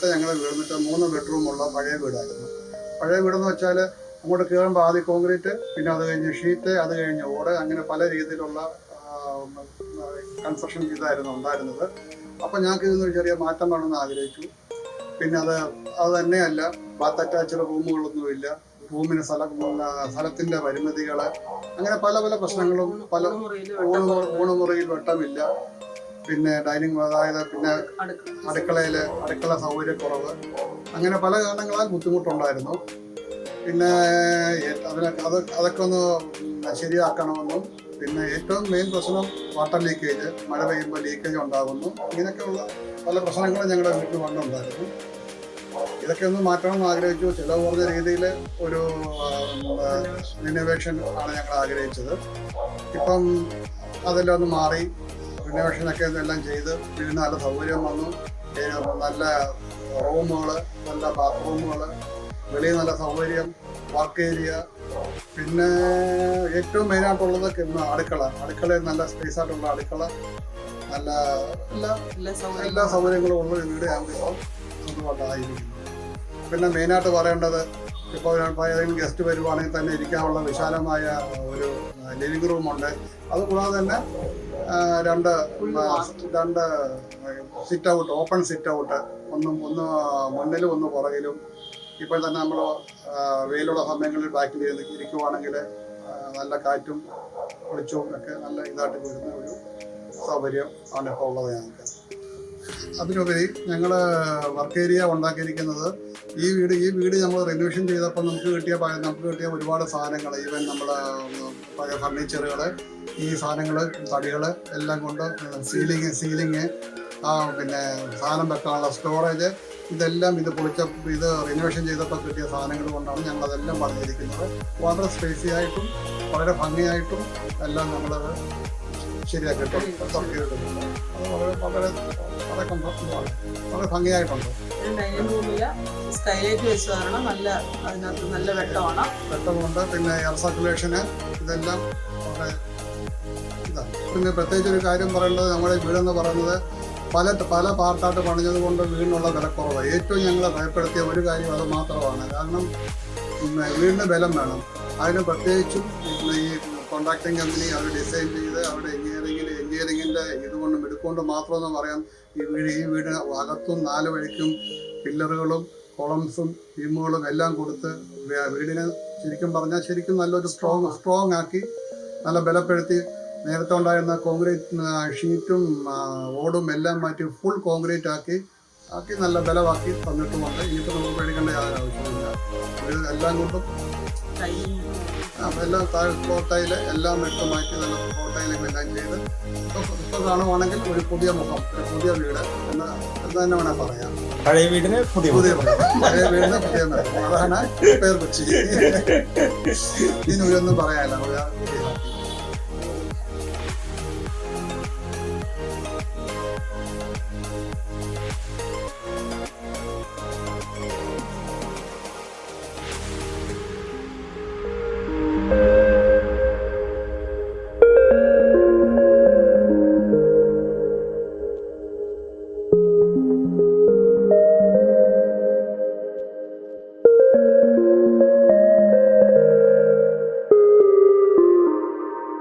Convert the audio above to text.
നേരത്തെ ഞങ്ങളുടെ വീടെന്ന് വെച്ചാൽ 3 ബെഡ്റൂമുള്ള പഴയ വീടായിരുന്നു. പഴയ വീടെന്ന് വെച്ചാൽ അങ്ങോട്ട് കയറുമ്പോൾ ആദ്യം കോൺക്രീറ്റ്, പിന്നെ അത് കഴിഞ്ഞ് ഷീറ്റ്, അത് കഴിഞ്ഞ് ഓട്, അങ്ങനെ പല രീതിയിലുള്ള കൺസ്ട്രക്ഷൻ ഇതായിരുന്നു ഉണ്ടായിരുന്നത്. അപ്പം ഞങ്ങൾക്ക് ഇതിനൊരു ചെറിയ മാറ്റം വേണമെന്ന് ആഗ്രഹിച്ചു. പിന്നെ അത് തന്നെയല്ല, ബാത്ത് അറ്റാച്ച്ഡ് റൂമുകളൊന്നുമില്ല, റൂമിന് സ്ഥലത്തിൻ്റെ പരിമിതികൾ, അങ്ങനെ പല പല പ്രശ്നങ്ങളും, പല ഊണുമുറിയിൽ വെട്ടമില്ല, പിന്നെ ഡൈനിങ്, അതായത് പിന്നെ അടുക്കള സൗകര്യക്കുറവ്, അങ്ങനെ പല കാരണങ്ങളാൽ ബുദ്ധിമുട്ടുണ്ടായിരുന്നു. പിന്നെ അതൊക്കെ ഒന്ന് ശരിയാക്കണമെന്നും, പിന്നെ ഏറ്റവും മെയിൻ പ്രശ്നം വാട്ടർ ലീക്കേജ്, മഴ പെയ്യുമ്പോൾ ലീക്കേജ് ഉണ്ടാകുന്നു. ഇങ്ങനെയൊക്കെയുള്ള പല പ്രശ്നങ്ങളും ഞങ്ങളുടെ വീട്ടിൽ വന്നുണ്ടായിരുന്നു. ഇതൊക്കെ ഒന്ന് മാറ്റണമെന്ന് ആഗ്രഹിച്ചു. ചിലവ് കുറഞ്ഞ രീതിയിൽ ഒരു റിനോവേഷൻ ആണ് ഞങ്ങൾ ആഗ്രഹിച്ചത്. ഇപ്പം അതെല്ലാം ഒന്ന് മാറി, റിനോവേഷനൊക്കെ എല്ലാം ചെയ്ത് വീടിന് നല്ല സൗകര്യം വന്നു. നല്ല റൂമുകൾ, നല്ല ബാത്റൂമുകൾ, വെളിയിൽ നല്ല സൗകര്യം, വർക്ക് ഏരിയ, പിന്നെ ഏറ്റവും മെയിനായിട്ടുള്ളത് അടുക്കളയിൽ നല്ല സ്പേസ് ആയിട്ടുള്ള അടുക്കള, നല്ല എല്ലാ സൗകര്യങ്ങളും ഉള്ള വീട് ഞങ്ങൾക്ക് അതുകൊണ്ടായിരിക്കുന്നു. പിന്നെ മെയിനായിട്ട് പറയേണ്ടത്, ഇപ്പോൾ ഏതെങ്കിലും ഗസ്റ്റ് വരുവാണെങ്കിൽ തന്നെ ഇരിക്കാനുള്ള വിശാലമായ ഒരു ലിവിംഗ് റൂമുണ്ട്. അതുകൂടാതെ തന്നെ രണ്ട് sit out, open sit out, ഒന്ന് മുന്നിലും ഒന്ന് പുറകിലും. ഇപ്പോൾ തന്നെ നമ്മൾ വെയിലുള്ള സമയങ്ങളിൽ ബാക്കിൽ ഇരിക്കുവാണെങ്കിൽ നല്ല കാറ്റും വെളിച്ചവും ഒക്കെ നല്ല ഇതായിട്ട് വരുന്ന ഒരു സൗകര്യം ആണ് ഇപ്പോൾ ഉള്ളത് ഞങ്ങൾക്ക്. അതിനുപരി ഞങ്ങൾ വർക്ക് ഏരിയ ഉണ്ടാക്കിയിരിക്കുന്നത്, ഈ വീട് നമ്മൾ റിനോവേഷൻ ചെയ്തപ്പോൾ നമുക്ക് കിട്ടിയ ഒരുപാട് സാധനങ്ങൾ, ഈവൻ നമ്മുടെ പഴയ ഫർണിച്ചറുകൾ, ഈ സാധനങ്ങൾ, തടികൾ എല്ലാം കൊണ്ട് സീലിങ്, പിന്നെ സാധനം വെക്കാനുള്ള സ്റ്റോറേജ്, ഇതെല്ലാം ഇത് റിനോവേഷൻ ചെയ്തപ്പോൾ കിട്ടിയ സാധനങ്ങൾ കൊണ്ടാണ് ഞങ്ങളതെല്ലാം പണിതിരിക്കുന്നത്. വളരെ സ്പേസി ആയിട്ടും വളരെ ഭംഗിയായിട്ടും എല്ലാം നമ്മളത് ശരിയാക്കിയിട്ടുണ്ട്. അത് വളരെ ഭംഗിയായിട്ടുണ്ട്. വെട്ടമുണ്ട്, പിന്നെ എയർ സർക്കുലേഷന്, ഇതെല്ലാം വളരെ ഇതാണ്. പിന്നെ പ്രത്യേകിച്ച് ഒരു കാര്യം പറയേണ്ടത്, നമ്മുടെ വീടെന്ന് പറയുന്നത് പല പാർട്ടായിട്ട് പണിഞ്ഞത് കൊണ്ട് വീടിനുള്ള വിലക്കുറവ്. ഏറ്റവും ഞങ്ങളെ ഭയപ്പെടുത്തിയ ഒരു കാര്യം അത് മാത്രമാണ്. കാരണം വീടിന് ബലം വേണം. അതിന് പ്രത്യേകിച്ചും ഈ കോൺട്രാക്ടിങ് കമ്പനി അവർ ഡിസൈൻ ചെയ്ത് അവരുടെ എഞ്ചിനീയറിങ്ങിൻ്റെ ഇതുകൊണ്ടും എടുക്കൊണ്ട് മാത്രമെന്ന് പറയാം. ഈ വീടിന് അകത്തും 4 വഴിക്കും പില്ലറുകളും കോളംസും ബീമുകളും എല്ലാം കൊടുത്ത് വീടിനെ ശരിക്കും നല്ലൊരു സ്ട്രോങ് ആക്കി, നല്ല ബലപ്പെടുത്തി, നേരത്തെ ഉണ്ടായിരുന്ന കോൺക്രീറ്റ് ഷീറ്റും ഓടും എല്ലാം മാറ്റി ഫുൾ കോൺക്രീറ്റ് ആക്കി നല്ല ബലമാക്കി തന്നിട്ടുമുണ്ട്. ഇനിയിപ്പോൾ നമുക്ക് പേടിക്കേണ്ട യാതൊരു ആവശ്യമില്ല. എല്ലാം കൊണ്ടും എല്ലാം ഫ്ലോട്ടയിൽ എല്ലാം ഇട്ട് മാറ്റി നല്ല ഫ്ലോട്ടയിലും എല്ലാം ചെയ്ത് ഇപ്പോൾ കാണുവാണെങ്കിൽ ഒരു പുതിയ മുഖം, ഒരു പുതിയ വീട് എന്ന് തന്നെ വേണേൽ പറയാം. പഴയ വീടിന് പുതിയ പഴയ വീടിന് പുതിയ മുഖം, അതാണ് പേർ വെച്ച്. ഇതിനൊന്നും പറയാനില്ല.